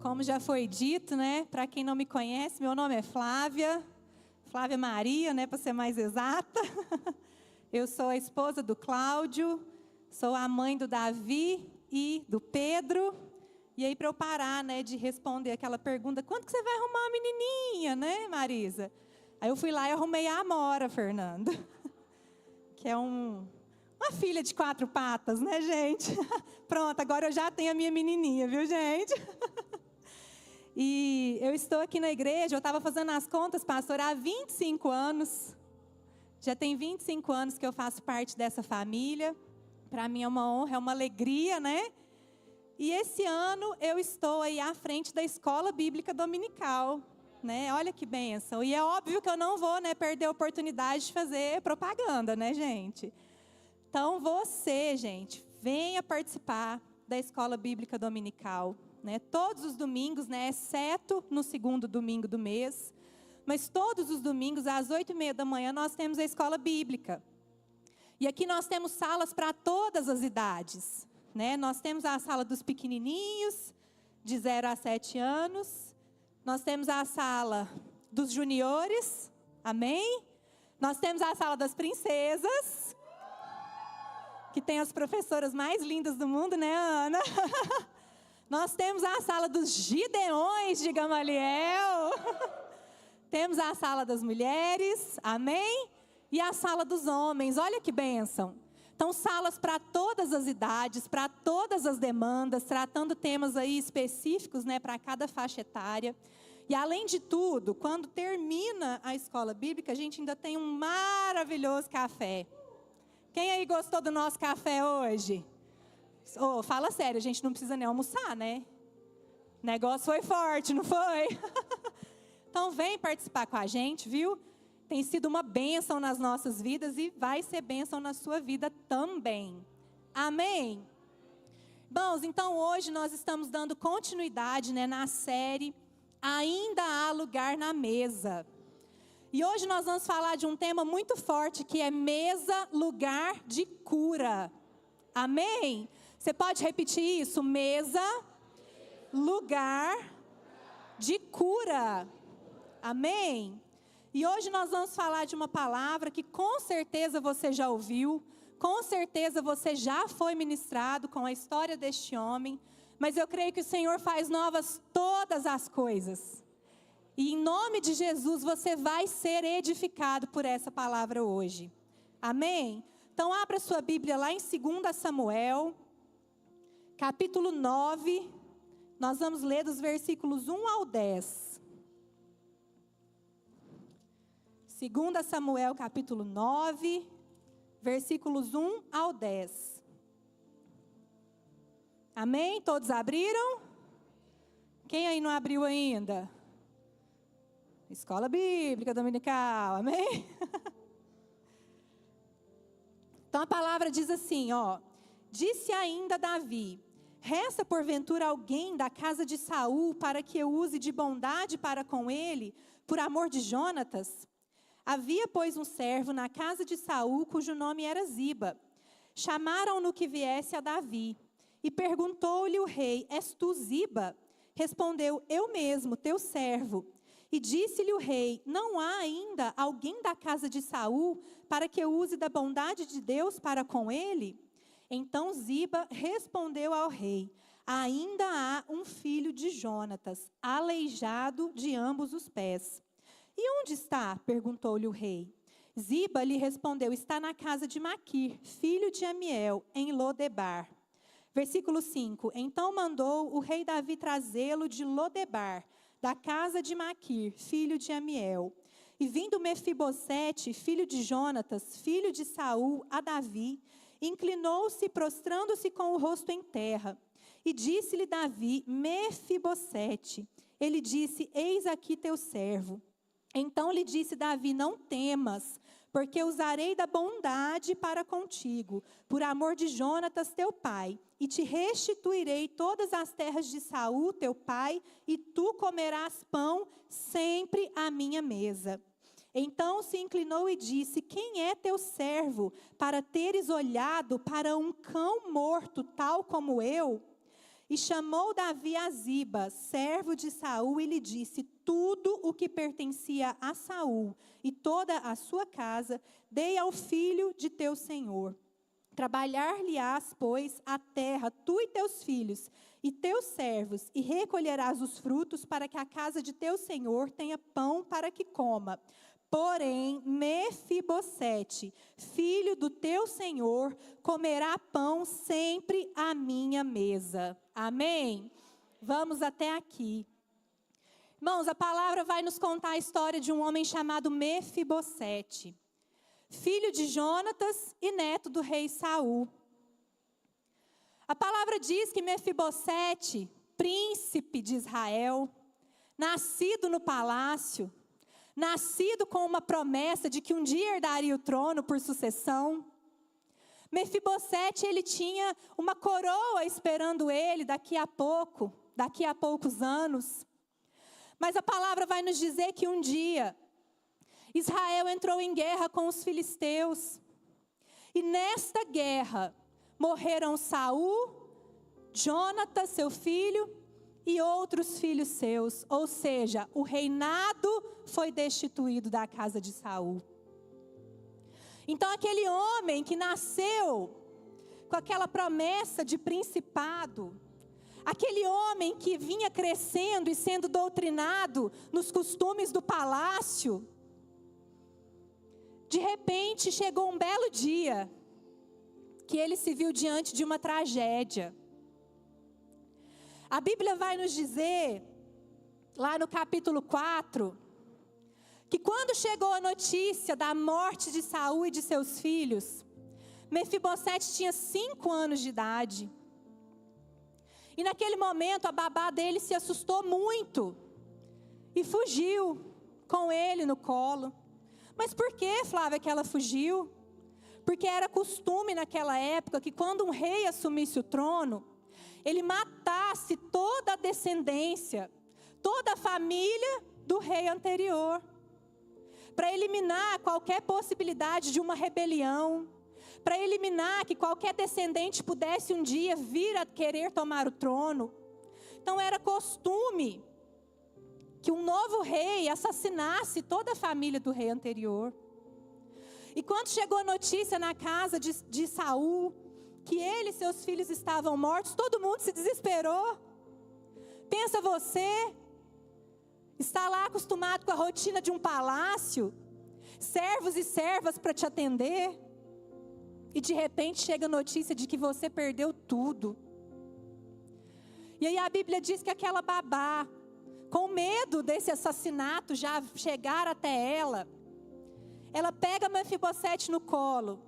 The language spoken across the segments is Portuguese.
Como já foi dito, né? Para quem não me conhece, meu nome é Flávia Maria, né? Para ser mais exata. Eu sou a esposa do Cláudio, sou a mãe do Davi e do Pedro. E aí, para eu parar, né, de responder aquela pergunta, quando que você vai arrumar uma menininha, né, Marisa? Aí eu fui lá e arrumei a Amora, Fernando, que é uma filha de 4 patas, né, gente? Pronto, agora eu já tenho a minha menininha, viu, gente? E eu estou aqui na igreja, eu estava fazendo as contas, pastor, há 25 anos. Já tem 25 anos que eu faço parte dessa família. Para mim é uma honra, é uma alegria, né? E esse ano eu estou aí à frente da Escola Bíblica Dominical, né? Olha que bênção. E é óbvio que eu não vou, né, perder a oportunidade de fazer propaganda, né, gente? Então você, gente, venha participar da Escola Bíblica Dominical, né? Todos os domingos, né, exceto no segundo domingo do mês. Mas todos os domingos, às 8h30 da manhã, nós temos a Escola Bíblica. E aqui nós temos salas para todas as idades, né? Nós temos a sala dos pequenininhos, de 0 a 7 anos. Nós temos a sala dos juniores, amém? Nós temos a sala das princesas, que tem as professoras mais lindas do mundo, né, Ana? Nós temos a sala dos Gideões de Gamaliel. Temos a sala das mulheres, amém? E a sala dos homens, olha que bênção. Então, salas para todas as idades, para todas as demandas, tratando temas aí específicos, né, para cada faixa etária. E além de tudo, quando termina a escola bíblica, a gente ainda tem um maravilhoso café. Quem aí gostou do nosso café hoje? Oh, fala sério, a gente não precisa nem almoçar, né? O negócio foi forte, não foi? Então vem participar com a gente, viu? Tem sido uma bênção nas nossas vidas e vai ser bênção na sua vida também. Amém? Bom, então hoje nós estamos dando continuidade, né, na série Ainda Há Lugar na Mesa. E hoje nós vamos falar de um tema muito forte que é mesa, lugar de cura. Amém? Você pode repetir isso? Mesa, lugar de cura. Amém? E hoje nós vamos falar de uma palavra que com certeza você já ouviu, com certeza você já foi ministrado com a história deste homem, mas eu creio que o Senhor faz novas todas as coisas. E em nome de Jesus você vai ser edificado por essa palavra hoje. Amém? Então abra sua Bíblia lá em 2 Samuel, capítulo 9, nós vamos ler dos versículos 1 ao 10. 2 Samuel, capítulo 9, versículos 1 ao 10. Amém? Todos abriram? Quem aí não abriu ainda? Escola Bíblica Dominical, amém? Então a palavra diz assim, ó. Disse ainda Davi: resta porventura alguém da casa de Saul para que eu use de bondade para com ele, por amor de Jonatas? Havia, pois, um servo na casa de Saul, cujo nome era Ziba. Chamaram-no que viesse a Davi. E perguntou-lhe o rei: és tu Ziba? Respondeu: eu mesmo, teu servo. E disse-lhe o rei: não há ainda alguém da casa de Saul para que eu use da bondade de Deus para com ele? Então Ziba respondeu ao rei: ainda há um filho de Jonatas, aleijado de ambos os pés. E onde está? Perguntou-lhe o rei. Ziba lhe respondeu: está na casa de Maquir, filho de Amiel, em Lodebar. Versículo 5. Então mandou o rei Davi trazê-lo de Lodebar, da casa de Maquir, filho de Amiel. E vindo Mefibosete, filho de Jonatas, filho de Saul, a Davi, inclinou-se, prostrando-se com o rosto em terra. E disse-lhe Davi: Mefibosete. Ele disse: eis aqui teu servo. Então lhe disse Davi: não temas, porque usarei da bondade para contigo, por amor de Jonatas teu pai, e te restituirei todas as terras de Saul teu pai, e tu comerás pão sempre à minha mesa. Então se inclinou e disse: quem é teu servo, para teres olhado para um cão morto, tal como eu? E chamou Davi a Ziba, servo de Saul, e lhe disse: tudo o que pertencia a Saul e toda a sua casa, dei ao filho de teu senhor. Trabalhar-lhe-ás, pois, a terra, tu e teus filhos, e teus servos, e recolherás os frutos, para que a casa de teu senhor tenha pão para que coma. Porém, Mefibosete, filho do teu senhor, comerá pão sempre à minha mesa. Amém? Vamos até aqui. Irmãos, a palavra vai nos contar a história de um homem chamado Mefibosete, filho de Jonatas e neto do rei Saul. A palavra diz que Mefibosete, príncipe de Israel, nascido no palácio, nascido com uma promessa de que um dia herdaria o trono por sucessão. Mefibosete, ele tinha uma coroa esperando ele daqui a poucos anos. Mas a palavra vai nos dizer que um dia Israel entrou em guerra com os filisteus. E nesta guerra morreram Saul, Jonatas, seu filho, e outros filhos seus. Ou seja, o reinado foi destituído da casa de Saul. Então aquele homem que nasceu com aquela promessa de principado, aquele homem que vinha crescendo e sendo doutrinado nos costumes do palácio, de repente chegou um belo dia que ele se viu diante de uma tragédia. A Bíblia vai nos dizer, lá no capítulo 4, que quando chegou a notícia da morte de Saul e de seus filhos, Mefibosete tinha 5 anos de idade. E naquele momento a babá dele se assustou muito e fugiu com ele no colo. Mas por que, Flávia, que ela fugiu? Porque era costume naquela época que quando um rei assumisse o trono, ele matasse toda a descendência, toda a família do rei anterior, para eliminar qualquer possibilidade de uma rebelião, para eliminar que qualquer descendente pudesse um dia vir a querer tomar o trono. Então era costume que um novo rei assassinasse toda a família do rei anterior. E quando chegou a notícia na casa de Saul, que ele e seus filhos estavam mortos, todo mundo se desesperou. Pensa você, está lá acostumado com a rotina de um palácio, servos e servas para te atender, e de repente chega a notícia de que você perdeu tudo. E aí a Bíblia diz que aquela babá, com medo desse assassinato já chegar até ela pega Mefibosete no colo.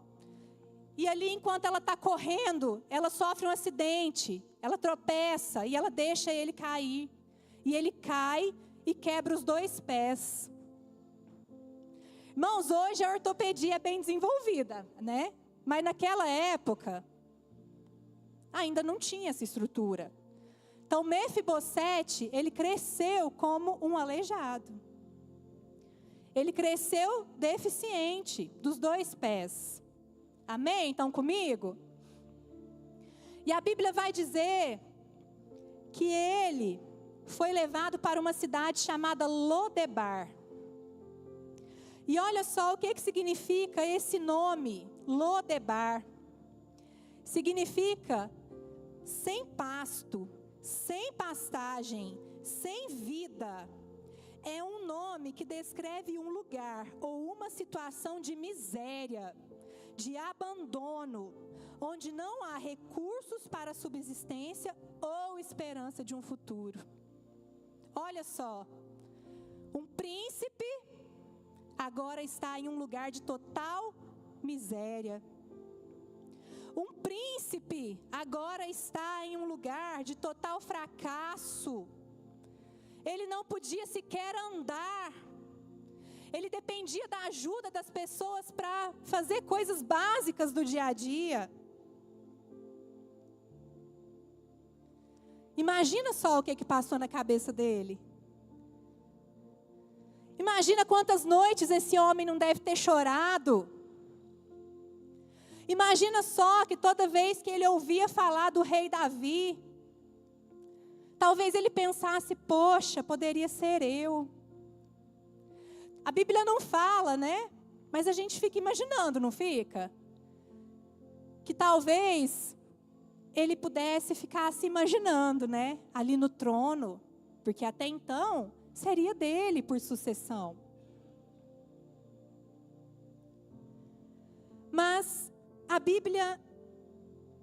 E ali, enquanto ela está correndo, ela sofre um acidente. Ela tropeça e ela deixa ele cair. E ele cai e quebra os 2 pés. Irmãos, hoje a ortopedia é bem desenvolvida, né? Mas naquela época, ainda não tinha essa estrutura. Então, Mefibosete, ele cresceu como um aleijado. Ele cresceu deficiente dos 2 pés. Amém? Estão comigo? E a Bíblia vai dizer que ele foi levado para uma cidade chamada Lodebar. E olha só o que significa esse nome, Lodebar. Significa sem pasto, sem pastagem, sem vida. É um nome que descreve um lugar ou uma situação de miséria, de abandono, onde não há recursos para subsistência ou esperança de um futuro. Olha só, um príncipe agora está em um lugar de total miséria. Um príncipe agora está em um lugar de total fracasso. Ele não podia sequer andar. Ele dependia da ajuda das pessoas para fazer coisas básicas do dia a dia. Imagina só o que passou na cabeça dele. Imagina quantas noites esse homem não deve ter chorado. Imagina só que toda vez que ele ouvia falar do rei Davi, Talvez ele pensasse, poxa, poderia ser eu. A Bíblia não fala, né? Mas a gente fica imaginando, não fica? Que talvez ele pudesse ficar se imaginando, né? Ali no trono, porque até então seria dele por sucessão. Mas a Bíblia,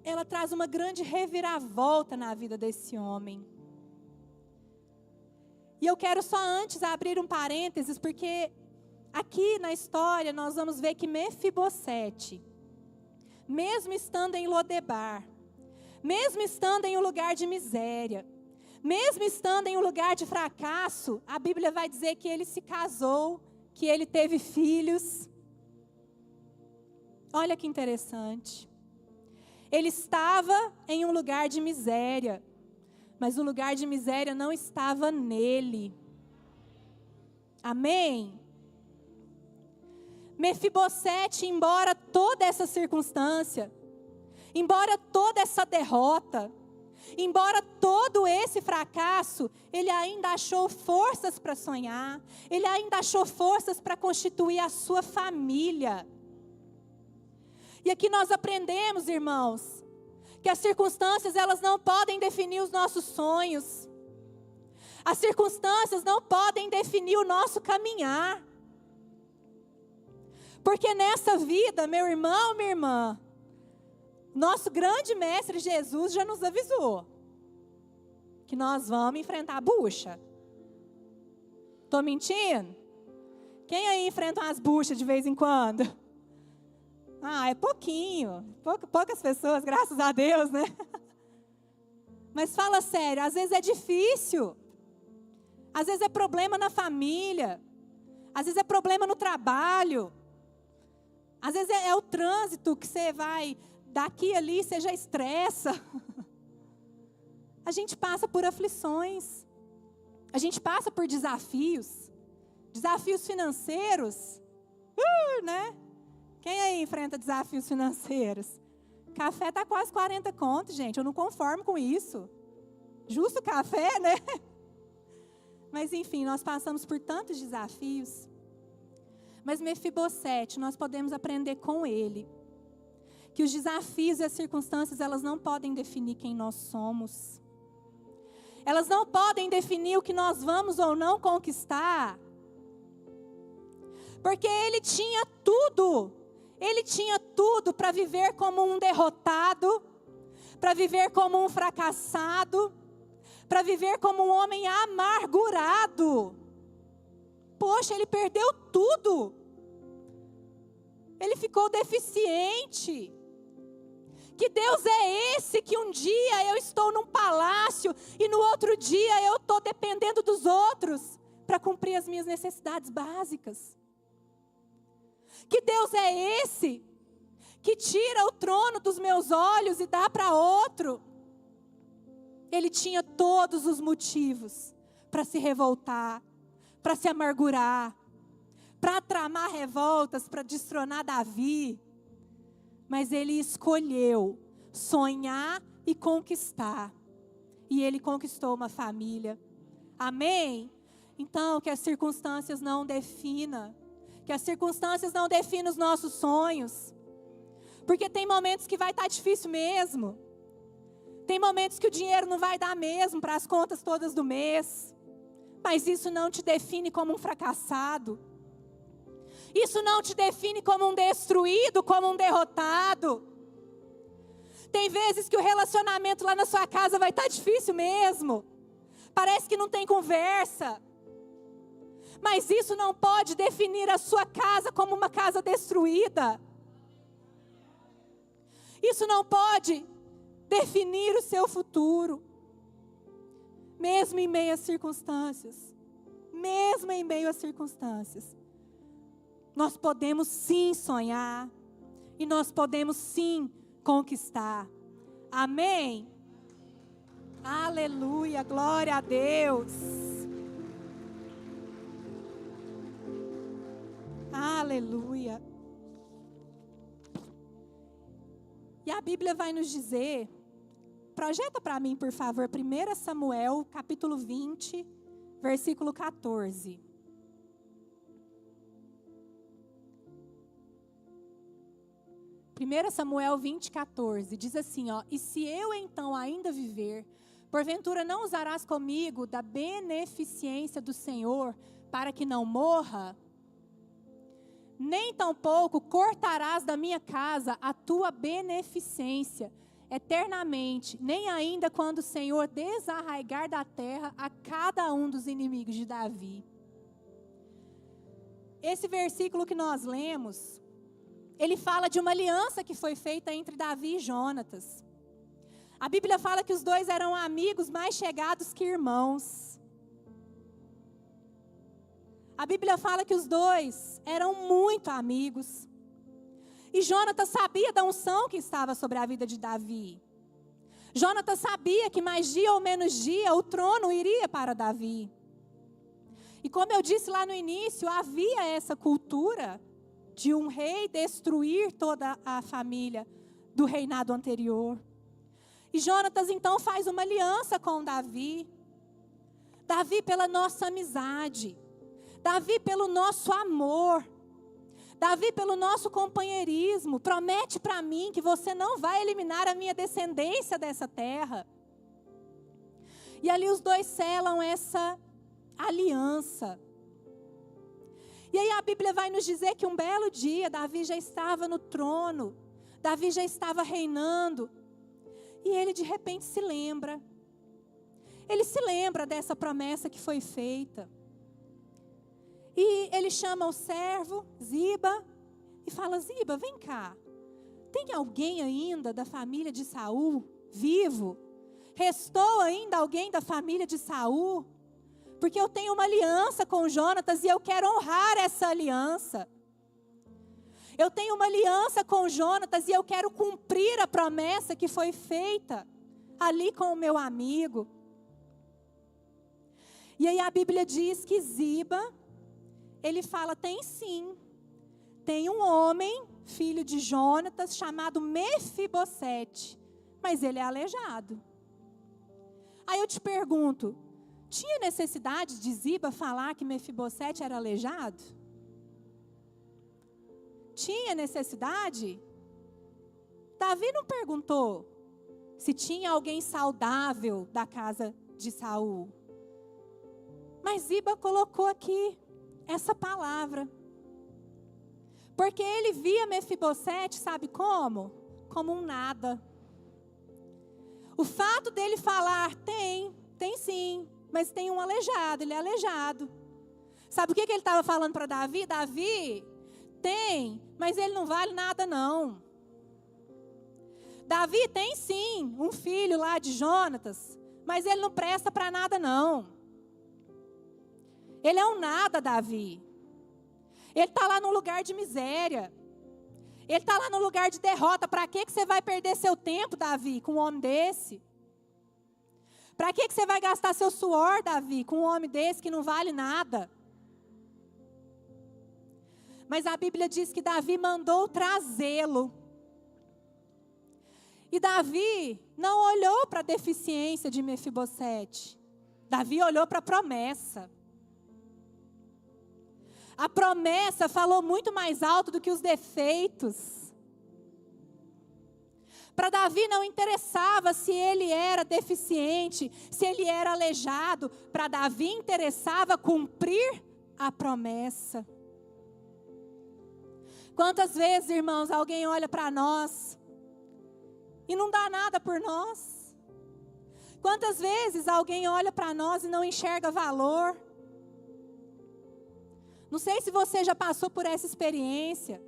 ela traz uma grande reviravolta na vida desse homem. E eu quero só antes abrir um parênteses, porque aqui na história nós vamos ver que Mefibosete, mesmo estando em Lodebar, mesmo estando em um lugar de miséria, mesmo estando em um lugar de fracasso, a Bíblia vai dizer que ele se casou, que ele teve filhos. Olha que interessante. Ele estava em um lugar de miséria, mas o lugar de miséria não estava nele. Amém? Mefibosete, embora toda essa circunstância, embora toda essa derrota, embora todo esse fracasso, ele ainda achou forças para sonhar, ele ainda achou forças para constituir a sua família. E aqui nós aprendemos, irmãos, que as circunstâncias, elas não podem definir os nossos sonhos. As circunstâncias não podem definir o nosso caminhar. Porque nessa vida, meu irmão, minha irmã, nosso grande mestre Jesus já nos avisou que nós vamos enfrentar a bucha. Estou mentindo? Quem aí enfrenta umas buchas de vez em quando? Ah, é pouquinho. Poucas pessoas, graças a Deus, né? Mas fala sério, às vezes é difícil. Às vezes é problema na família. Às vezes é problema no trabalho. Às vezes é o trânsito que você vai daqui e ali, você já estressa. A gente passa por aflições. A gente passa por desafios. Desafios financeiros. Né? Quem aí enfrenta desafios financeiros? Café está quase 40 contos, gente. Eu não conformo com isso. Justo café, né? Mas enfim, nós passamos por tantos desafios. Mas Mefibosete, nós podemos aprender com ele que os desafios e as circunstâncias, elas não podem definir quem nós somos. Elas não podem definir o que nós vamos ou não conquistar. Porque ele tinha tudo. Ele tinha tudo para viver como um derrotado, para viver como um fracassado, para viver como um homem amargurado. Poxa, ele perdeu tudo. Ele ficou deficiente. Que Deus é esse que um dia eu estou num palácio e no outro dia eu estou dependendo dos outros para cumprir as minhas necessidades básicas? Que Deus é esse que tira o trono dos meus olhos e dá para outro? Ele tinha todos os motivos para se revoltar, para se amargurar, para tramar revoltas, para destronar Davi. Mas ele escolheu sonhar e conquistar. E ele conquistou uma família. Amém? Então, que as circunstâncias não definam. Que as circunstâncias não definam os nossos sonhos. Porque tem momentos que vai estar difícil mesmo. Tem momentos que o dinheiro não vai dar mesmo para as contas todas do mês. Mas isso não te define como um fracassado. Isso não te define como um destruído, como um derrotado. Tem vezes que o relacionamento lá na sua casa vai estar difícil mesmo. Parece que não tem conversa. Mas isso não pode definir a sua casa como uma casa destruída. Isso não pode definir o seu futuro. Mesmo em meio às circunstâncias. Mesmo em meio às circunstâncias. Nós podemos sim sonhar. E nós podemos sim conquistar. Amém? Aleluia, glória a Deus. Aleluia. E a Bíblia vai nos dizer projeta para mim, por favor, 1 Samuel, capítulo 20, versículo 14. Samuel 20, 14, diz assim, ó: E se eu então ainda viver, porventura não usarás comigo da beneficência do Senhor, para que não morra? Nem tampouco cortarás da minha casa a tua beneficência eternamente, nem ainda quando o Senhor desarraigar da terra a cada um dos inimigos de Davi. Esse versículo que nós lemos, ele fala de uma aliança que foi feita entre Davi e Jonatas. A Bíblia fala que os dois eram amigos mais chegados que irmãos. A Bíblia fala que os dois eram muito amigos. E Jonatas sabia da unção que estava sobre a vida de Davi. Jonatas sabia que mais dia ou menos dia o trono iria para Davi. E como eu disse lá no início, havia essa cultura de um rei destruir toda a família do reinado anterior. E Jonatas então faz uma aliança com Davi. Davi pela nossa amizade. Davi pelo nosso amor. Davi pelo nosso companheirismo. Promete para mim que você não vai eliminar a minha descendência dessa terra. E ali os dois selam essa aliança. E aí a Bíblia vai nos dizer que um belo dia Davi já estava no trono. Davi já estava reinando. E ele de repente se lembra. Ele se lembra dessa promessa que foi feita. E ele chama o servo, Ziba, e fala: Ziba, vem cá. Tem alguém ainda da família de Saul vivo? Restou ainda alguém da família de Saul? Porque eu tenho uma aliança com Jonatas e eu quero honrar essa aliança. Eu tenho uma aliança com Jonatas e eu quero cumprir a promessa que foi feita ali com o meu amigo. E aí a Bíblia diz que Ziba, ele fala: tem sim. Tem um homem, filho de Jonatas, chamado Mefibosete, mas ele é aleijado. Aí eu te pergunto, tinha necessidade de Ziba falar que Mefibosete era aleijado? Tinha necessidade? Davi não perguntou se tinha alguém saudável da casa de Saul. Mas Ziba colocou aqui essa palavra. Porque ele via Mefibosete, sabe como? Como um nada. O fato dele falar, tem sim, mas tem um aleijado, ele é aleijado. Sabe o que ele estava falando para Davi? Davi, tem, mas ele não vale nada não. Davi tem sim um filho lá de Jonatas, mas ele não presta para nada não. Ele é um nada, Davi. Ele está lá no lugar de miséria. Ele está lá no lugar de derrota. Para que você vai perder seu tempo, Davi, com um homem desse? Para que você vai gastar seu suor, Davi, com um homem desse que não vale nada? Mas a Bíblia diz que Davi mandou trazê-lo. E Davi não olhou para a deficiência de Mefibosete. Davi olhou para a promessa. A promessa falou muito mais alto do que os defeitos. Para Davi não interessava se ele era deficiente, se ele era aleijado. Para Davi interessava cumprir a promessa. Quantas vezes, irmãos, alguém olha para nós e não dá nada por nós? Quantas vezes alguém olha para nós e não enxerga valor? Não sei se você já passou por essa experiência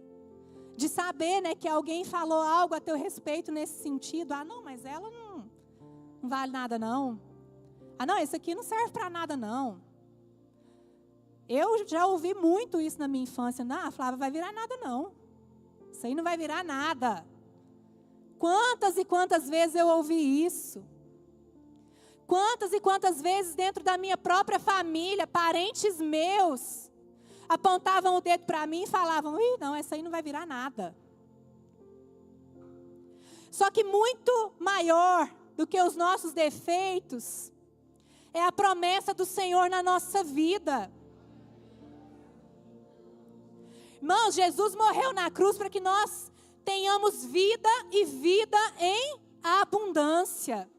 de saber, né, que alguém falou algo a teu respeito nesse sentido. Ah, não, mas ela não vale nada não. Ah, não, isso aqui não serve para nada não. Eu já ouvi muito isso na minha infância. Não, a Flávia vai virar nada não. Isso aí não vai virar nada. Quantas e quantas vezes eu ouvi isso? Quantas e quantas vezes dentro da minha própria família, parentes meus apontavam o dedo para mim e falavam: ih, não, essa aí não vai virar nada. Só que muito maior do que os nossos defeitos é a promessa do Senhor na nossa vida. Irmãos, Jesus morreu na cruz para que nós tenhamos vida e vida em abundância.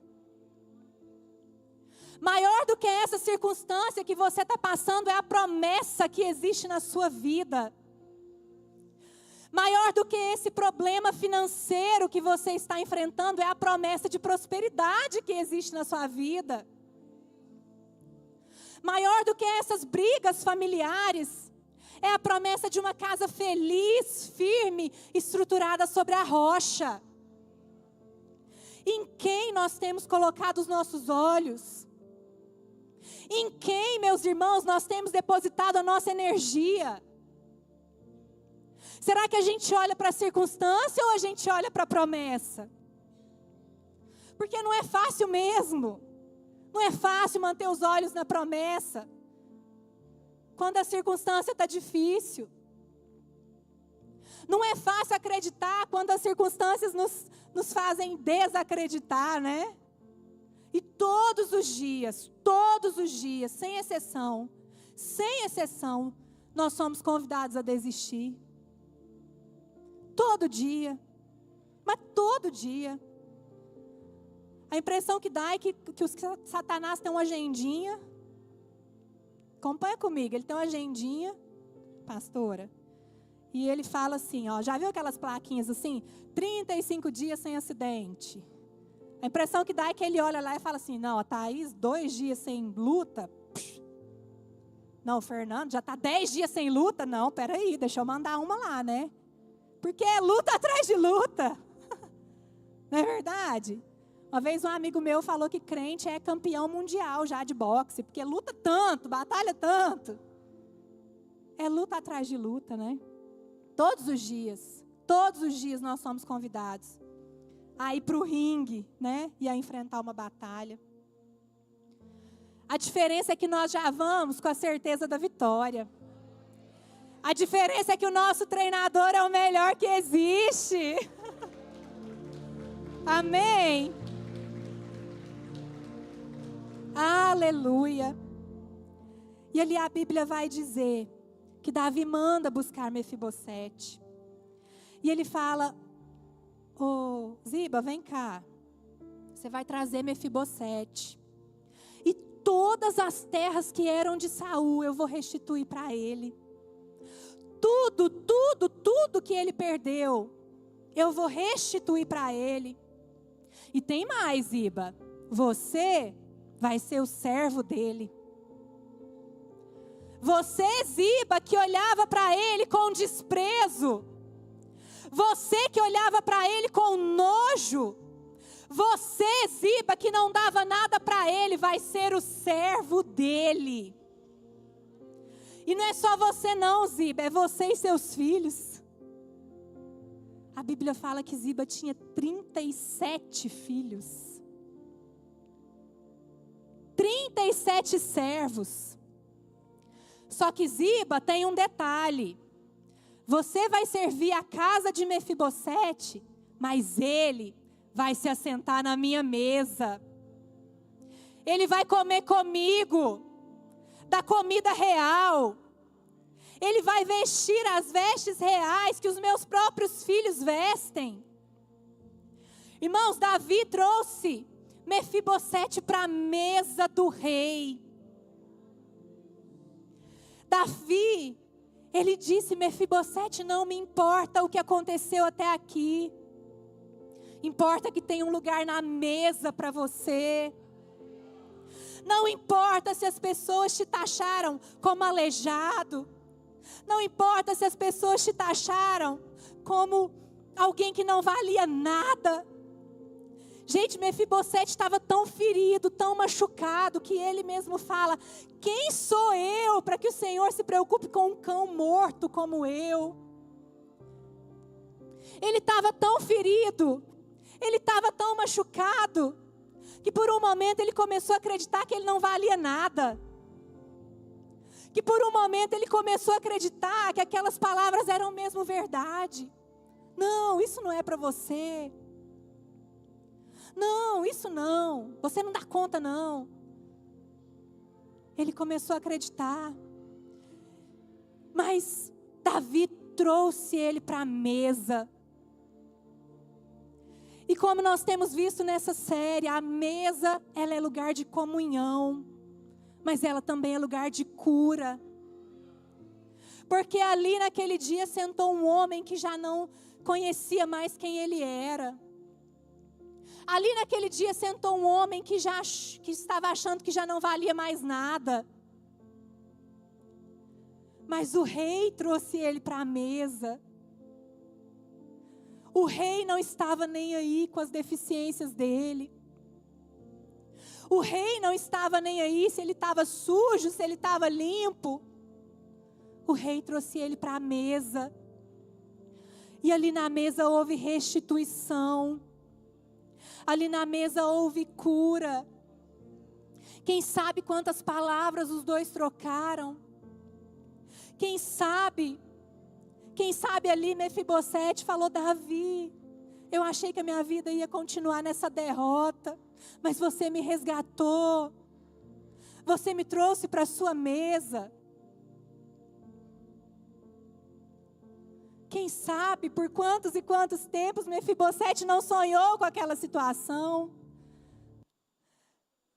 Maior do que essa circunstância que você está passando é a promessa que existe na sua vida. Maior do que esse problema financeiro que você está enfrentando é a promessa de prosperidade que existe na sua vida. Maior do que essas brigas familiares é a promessa de uma casa feliz, firme, estruturada sobre a rocha. Em quem nós temos colocado os nossos olhos? Em quem, meus irmãos, nós temos depositado a nossa energia? Será que a gente olha para a circunstância ou a gente olha para a promessa? Porque não é fácil mesmo. Não é fácil manter os olhos na promessa quando a circunstância está difícil. Não é fácil acreditar quando as circunstâncias nos fazem desacreditar, né? E todos os dias, sem exceção, nós somos convidados a desistir. Todo dia, mas todo dia. A impressão que dá é que o Satanás tem uma agendinha. Acompanha comigo, ele tem uma agendinha, pastora. E ele fala assim, ó, já viu aquelas plaquinhas assim? 35 dias sem acidente. A impressão que dá é que ele olha lá e fala assim, não, a Thaís, 2 dias sem luta. Não, o Fernando já está 10 dias sem luta. Não, peraí, deixa eu mandar uma lá, né? Porque é luta atrás de luta. Não é verdade? Uma vez um amigo meu falou que crente é campeão mundial já de boxe, porque luta tanto, batalha tanto. É luta atrás de luta, né? Todos os dias nós somos convidados a ir para o ringue, né? E a enfrentar uma batalha. A diferença é que nós já vamos com a certeza da vitória. A diferença é que o nosso treinador é o melhor que existe. Amém? Aleluia. E ali a Bíblia vai dizer que Davi manda buscar Mefibosete. E ele fala, ô Ziba, vem cá. Você vai trazer Mefibosete. E todas as terras que eram de Saul eu vou restituir para ele. Tudo que ele perdeu, eu vou restituir para ele. E tem mais, Ziba. Você vai ser o servo dele. Você, Ziba, que olhava para ele com desprezo. Você que olhava para ele com nojo. Você, Ziba, que não dava nada para ele, vai ser o servo dele. E não é só você não, Ziba, é você e seus filhos. A Bíblia fala que Ziba tinha 37 filhos. 37 servos. Só que Ziba tem um detalhe. Você vai servir a casa de Mefibosete, mas ele vai se assentar na minha mesa. Ele vai comer comigo da comida real. Ele vai vestir as vestes reais que os meus próprios filhos vestem. Irmãos, Davi trouxe Mefibosete para a mesa do rei. Davi, ele disse, Mefibosete, não me importa o que aconteceu até aqui. Importa que tem um lugar na mesa para você. Não importa se as pessoas te taxaram como aleijado. Não importa se as pessoas te taxaram como alguém que não valia nada. Gente, Mefibosete estava tão ferido, tão machucado, que ele mesmo fala, quem sou eu para que o Senhor se preocupe com um cão morto como eu? Ele estava tão ferido, ele estava tão machucado, que por um momento ele começou a acreditar que ele não valia nada. Que por um momento ele começou a acreditar que aquelas palavras eram mesmo verdade. Não, isso não é para você. Não, isso não. Você não dá conta, não. Ele começou a acreditar. Mas Davi trouxe ele para a mesa. E como nós temos visto nessa série, a mesa, ela é lugar de comunhão, mas ela também é lugar de cura. Porque ali naquele dia sentou um homem que já não conhecia mais quem ele era. Ali naquele dia sentou um homem que estava achando que já não valia mais nada. Mas o rei trouxe ele para a mesa. O rei não estava nem aí com as deficiências dele. O rei não estava nem aí se ele estava sujo, se ele estava limpo. O rei trouxe ele para a mesa. E ali na mesa houve restituição. Ali na mesa houve cura. Quem sabe quantas palavras os dois trocaram? Quem sabe ali Mefibosete falou: Davi, eu achei que a minha vida ia continuar nessa derrota, mas você me resgatou. Você me trouxe para a sua mesa. Quem sabe por quantos e quantos tempos Mefibosete não sonhou com aquela situação.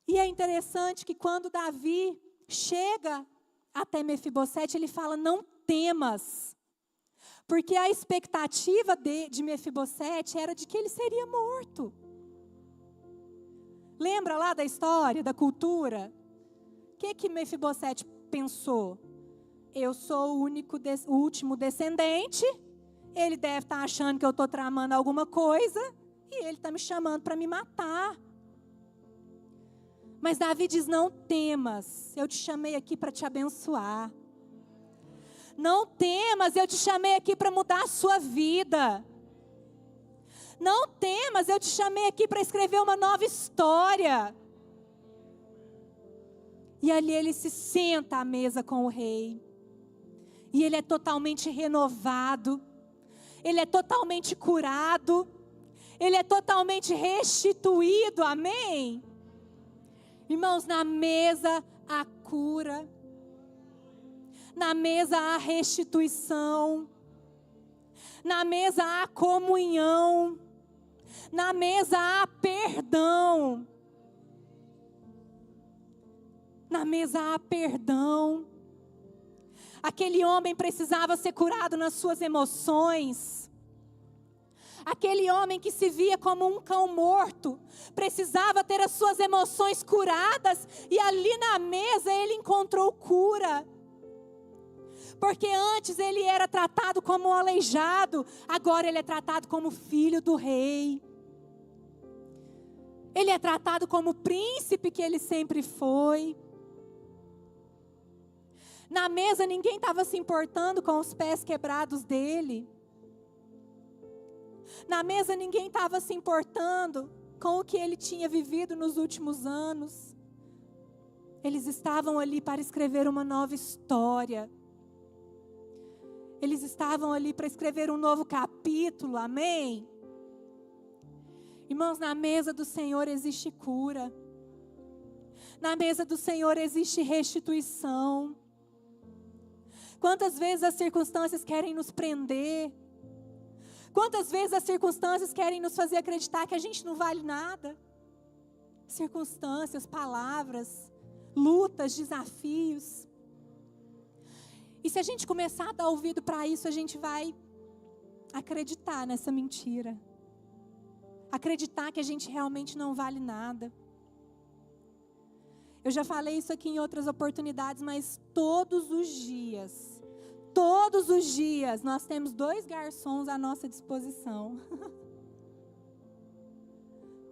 E é interessante que quando Davi chega até Mefibosete, ele fala: não temas. Porque a expectativa de Mefibosete era de que ele seria morto. Lembra lá da história, da cultura? O que Mefibosete pensou? Eu sou o último descendente, ele deve estar achando que eu estou tramando alguma coisa, e ele está me chamando para me matar. Mas Davi diz: não temas, eu te chamei aqui para te abençoar. Não temas, eu te chamei aqui para mudar a sua vida. Não temas, eu te chamei aqui para escrever uma nova história. E ali ele se senta à mesa com o rei. E ele é totalmente renovado. Ele é totalmente curado. Ele é totalmente restituído, amém? Irmãos, na mesa há cura. Na mesa há restituição. Na mesa há comunhão. Na mesa há perdão. Na mesa há perdão. Aquele homem precisava ser curado nas suas emoções. Aquele homem que se via como um cão morto, precisava ter as suas emoções curadas. E ali na mesa ele encontrou cura. Porque antes ele era tratado como um aleijado, agora ele é tratado como filho do rei. Ele é tratado como o príncipe que ele sempre foi. Na mesa ninguém estava se importando com os pés quebrados dele. Na mesa ninguém estava se importando com o que ele tinha vivido nos últimos anos. Eles estavam ali para escrever uma nova história. Eles estavam ali para escrever um novo capítulo, amém? Irmãos, na mesa do Senhor existe cura. Na mesa do Senhor existe restituição. Quantas vezes as circunstâncias querem nos prender? Quantas vezes as circunstâncias querem nos fazer acreditar que a gente não vale nada? Circunstâncias, palavras, lutas, desafios. E se a gente começar a dar ouvido para isso, a gente vai acreditar nessa mentira. Acreditar que a gente realmente não vale nada. Eu já falei isso aqui em outras oportunidades, mas todos os dias, nós temos 2 garçons à nossa disposição.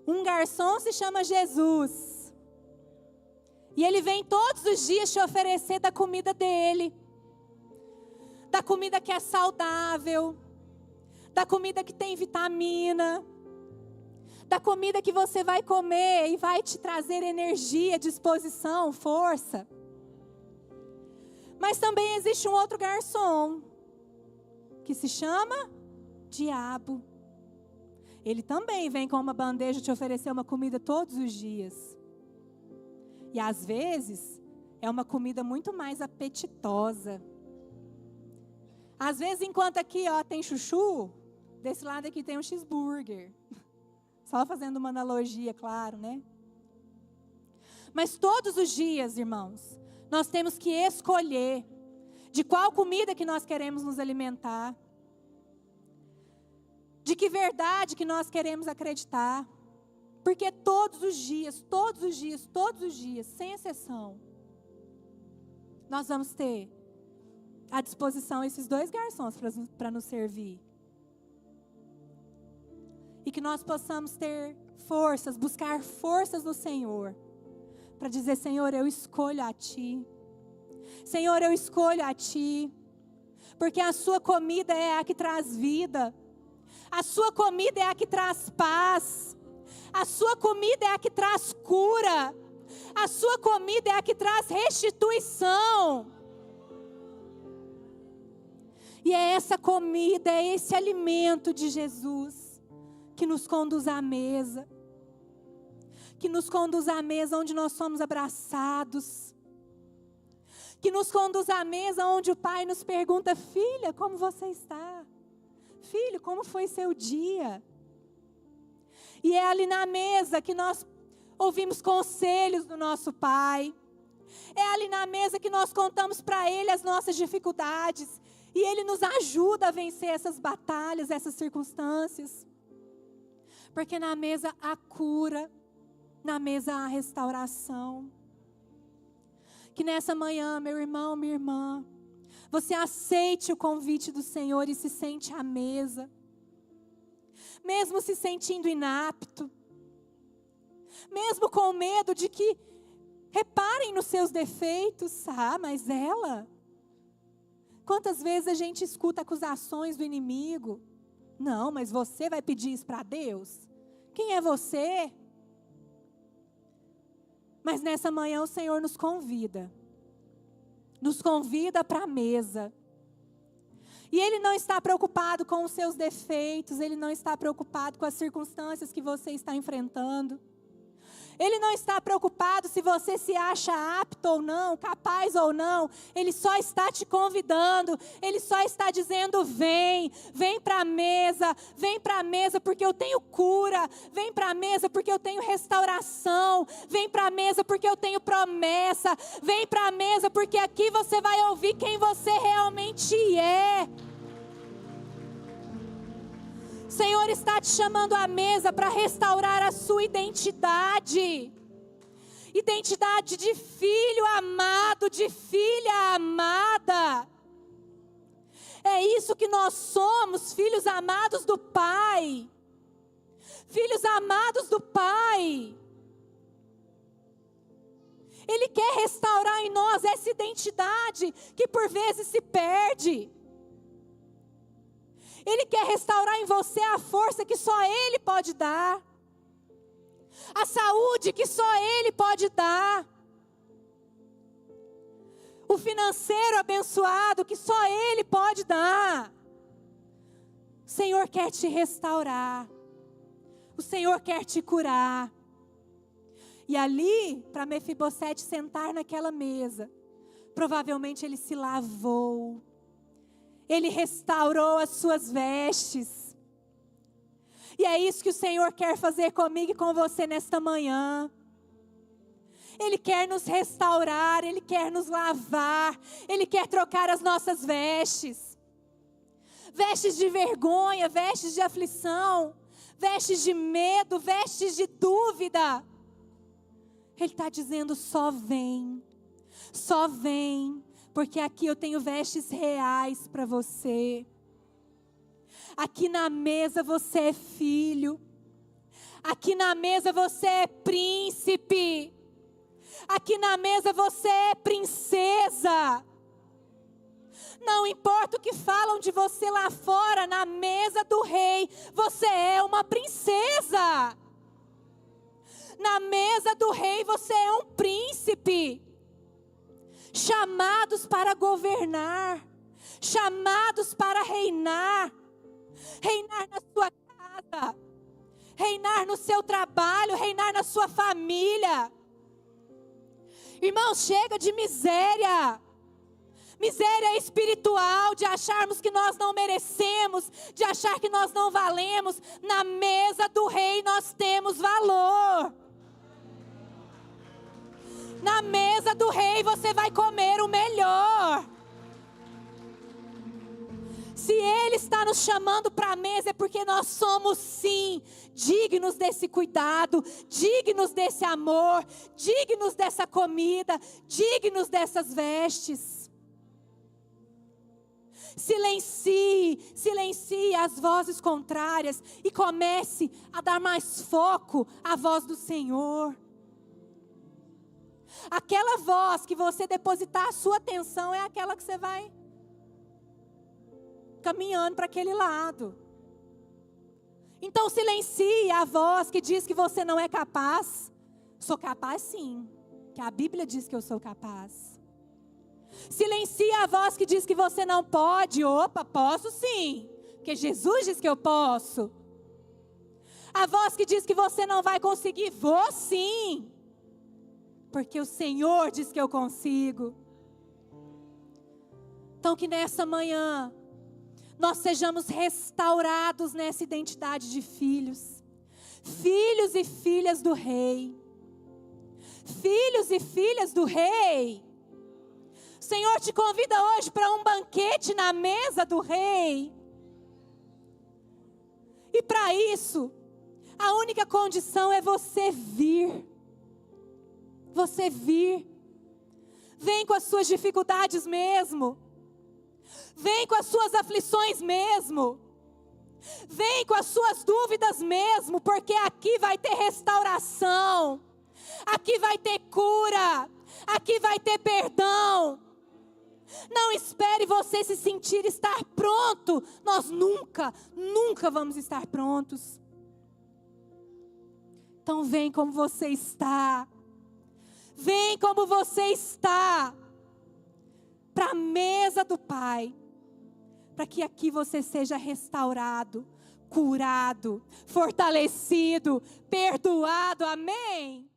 Um garçom se chama Jesus. E ele vem todos os dias te oferecer da comida dele. Da comida que é saudável. Da comida que tem vitamina. Da comida que você vai comer e vai te trazer energia, disposição, força. Mas também existe um outro garçom, que se chama diabo. Ele também vem com uma bandeja te oferecer uma comida todos os dias. E às vezes, é uma comida muito mais apetitosa. Às vezes, enquanto aqui tem chuchu, desse lado aqui tem um cheeseburger. Só fazendo uma analogia, claro, né? Mas todos os dias, irmãos, nós temos que escolher de qual comida que nós queremos nos alimentar. De que verdade que nós queremos acreditar. Porque todos os dias, sem exceção, nós vamos ter à disposição esses 2 garçons para nos servir. E que nós possamos ter forças, buscar forças no Senhor, para dizer: Senhor, eu escolho a Ti. Senhor, eu escolho a Ti, porque a Sua comida é a que traz vida, a Sua comida é a que traz paz, a Sua comida é a que traz cura, a Sua comida é a que traz restituição. E é essa comida, é esse alimento de Jesus que nos conduz à mesa, que nos conduz à mesa onde nós somos abraçados, que nos conduz à mesa onde o Pai nos pergunta: filha, como você está? Filho, como foi seu dia? E é ali na mesa que nós ouvimos conselhos do nosso Pai. É ali na mesa que nós contamos para Ele as nossas dificuldades. E Ele nos ajuda a vencer essas batalhas, essas circunstâncias. Porque na mesa há cura, na mesa há restauração. Que nessa manhã, meu irmão, minha irmã, você aceite o convite do Senhor e se sente à mesa. Mesmo se sentindo inapto. Mesmo com medo de que reparem nos seus defeitos. Ah, mas ela... Quantas vezes a gente escuta acusações do inimigo? Não, mas você vai pedir isso para Deus? Quem é você? Mas nessa manhã o Senhor nos convida para a mesa. E Ele não está preocupado com os seus defeitos, Ele não está preocupado com as circunstâncias que você está enfrentando. Ele não está preocupado se você se acha apto ou não, capaz ou não. Ele só está te convidando. Ele só está dizendo: vem para a mesa porque eu tenho cura. Vem para a mesa porque eu tenho restauração. Vem para a mesa porque eu tenho promessa. Vem para a mesa porque aqui você vai ouvir quem você realmente é. O Senhor está te chamando à mesa para restaurar a sua identidade. Identidade de filho amado, de filha amada. É isso que nós somos, filhos amados do Pai. Filhos amados do Pai. Ele quer restaurar em nós essa identidade que por vezes se perde. Ele quer restaurar em você a força que só Ele pode dar. A saúde que só Ele pode dar. O financeiro abençoado que só Ele pode dar. O Senhor quer te restaurar. O Senhor quer te curar. E ali, para Mefibosete sentar naquela mesa, provavelmente ele se lavou. Ele restaurou as suas vestes. E é isso que o Senhor quer fazer comigo e com você nesta manhã. Ele quer nos restaurar, Ele quer nos lavar, Ele quer trocar as nossas vestes. Vestes de vergonha, vestes de aflição, vestes de medo, vestes de dúvida. Ele está dizendo: só vem, porque aqui eu tenho vestes reais para você. Aqui na mesa você é filho. Aqui na mesa você é príncipe. Aqui na mesa você é princesa. Não importa o que falam de você lá fora, na mesa do rei, você é uma princesa. Na mesa do rei você é um príncipe. Chamados para governar, chamados para reinar na sua casa, reinar no seu trabalho, reinar na sua família. Irmãos, chega de miséria. Miséria espiritual, de acharmos que nós não merecemos, de achar que nós não valemos. Na mesa do rei nós temos valor. Na mesa do rei você vai comer o melhor. Se Ele está nos chamando para a mesa, é porque nós somos sim dignos desse cuidado, dignos desse amor, dignos dessa comida, dignos dessas vestes. Silencie as vozes contrárias e comece a dar mais foco à voz do Senhor. Aquela voz que você depositar a sua atenção é aquela que você vai caminhando para aquele lado. Então silencie a voz que diz que você não é capaz. Sou capaz sim, que a Bíblia diz que eu sou capaz. Silencie a voz que diz que você não pode. Opa, posso sim, porque Jesus diz que eu posso. A voz que diz que você não vai conseguir, vou sim, porque o Senhor diz que eu consigo. Então que nessa manhã nós sejamos restaurados nessa identidade de filhos. Filhos e filhas do Rei. Filhos e filhas do Rei. O Senhor te convida hoje para um banquete na mesa do Rei. E para isso, a única condição é você vir. Você vir. Vem com as suas dificuldades mesmo. Vem com as suas aflições mesmo. Vem com as suas dúvidas mesmo, porque aqui vai ter restauração. Aqui vai ter cura. Aqui vai ter perdão. Não espere você se sentir estar pronto. Nós nunca vamos estar prontos. Então vem como você está. Vem como você está. Para a mesa do Pai. Para que aqui você seja restaurado, curado, fortalecido, perdoado. Amém?